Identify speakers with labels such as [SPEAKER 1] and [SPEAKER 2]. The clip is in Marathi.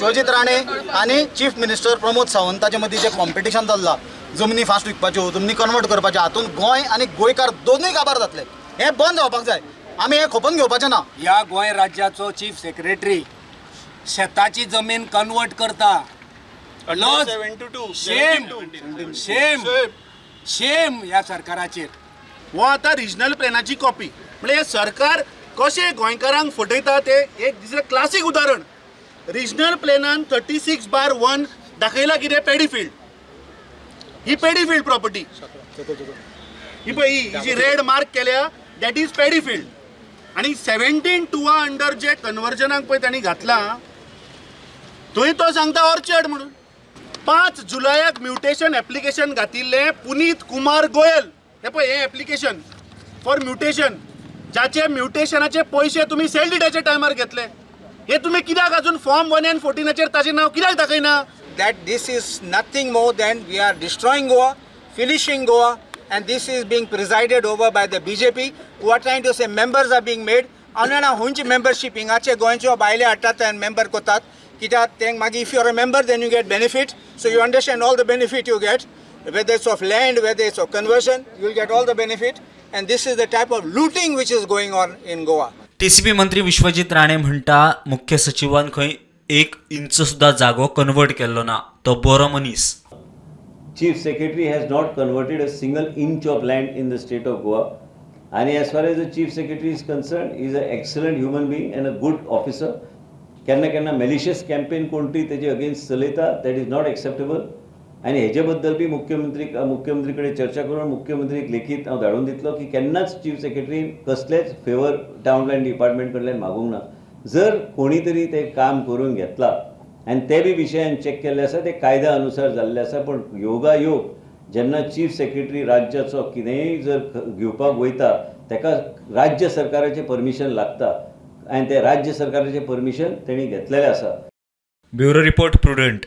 [SPEAKER 1] विश्वजीत राणे आणि चीफ मिनिस्टर प्रमोद सावंताचे मदीं जे कॉम्पिटिशन चल्लां जमनी फास्ट विकपाच्यो जमनी कन्वर्ट करपाच्यो हातून गोंय आनी गोंयकार दोनूय काबार जातले। हे बंद जावपाक जाय। आमी हे खोपून घेवपाचें ना।
[SPEAKER 2] या गोंय राज्याचो चीफ सेक्रेटरी शेताची जमीन कन्वर्ट करता। लॉज
[SPEAKER 3] 72
[SPEAKER 2] शेम शेम शेम या सरकाराचेर।
[SPEAKER 3] वो आतां रिजनल प्लॅनाची कॉपी म्हणजे हे सरकार कशें गोंयकारांक फटयता ते एक दिसलें क्लासीक उदाहरण। रिजनल प्लॅनान 36/1 दाखयला कितें पॅडीफिल्ड, ही पॅडीफिल्ड प्रॉपर्टी ही पळय ही जी रेड मार्क केल्या दॅट इज पॅडीफिल्ड। आणि 17/2 अंडर जे कन्वर्जनाक पळय तांणी घातलां थंय तो सांगता ऑर्चर्ड म्हणून। 5 जुलयाक म्युटेशन एप्लिकेशन घातिल्लें पुनीत कुमार गोयल हे पळय हे एप्लिकेशन फॉर म्युटेशन ज्याचे म्युटेशनाचे पयशे तुमी सेल डिडाच्या टायमार घेतले हे तुम्ही कित्याक अजून फॉर्म 1 and 14 ताजें नांव कित्याक दाखयना?
[SPEAKER 4] That this is nothing more than we are destroying Goa, finishing Goa, and this is being presided over by the BJP who are trying to say members are being made. Anana hunch membership ingache goincho baile hatat and member kotat kitat teng magi if you are a member then you get benefit, so you understand all the benefit you get, whether it's of land, whether it's of conversion, you will get all the benefit, and this is the type of looting which is going on in Goa.
[SPEAKER 5] TCP मंत्री विश्वजीत राणे म्हणटा मुख्य सचिवान खंय 1 इंच सुद्धा जागो कन्वर्ट केल्लो ना, तो बरो मनीस।
[SPEAKER 6] Chief Secretary has not converted a single inch of land in the state of Goa. And as far as the Chief Secretary is concerned, he is an excellent human being and a good officer. केन्ना malicious campaign कोणती तेजे अगेन्स्ट चलयता, that is not acceptable. आणि हेजे बद्दल बी मुख्यमंत्री कडेन चर्चा करून मुख्यमंत्रीक लेखीत हांव धाडून दितलो की केन्नाच चीफ सेक्रेटरी कसलेच फेवर टावन प्लॅन डिपार्टमेंट कडल्यान मागूंक ना। जर कोणी तरी ते काम करून घेतला आनी ते बी विशयान चॅक केल्ले आसा ते कायद्या अनुसार जाल्ले आसा, पण योगायोग जेन्ना चीफ सेक्रेटरी राज्याचो कितेंय जर घेवपाक वयता ताका राज्य सरकाराचें परमिशन लागता आनी ते राज्य सरकाराचें परमिशन तेणी घेतलेलें आसा।
[SPEAKER 5] Bureau report prudent.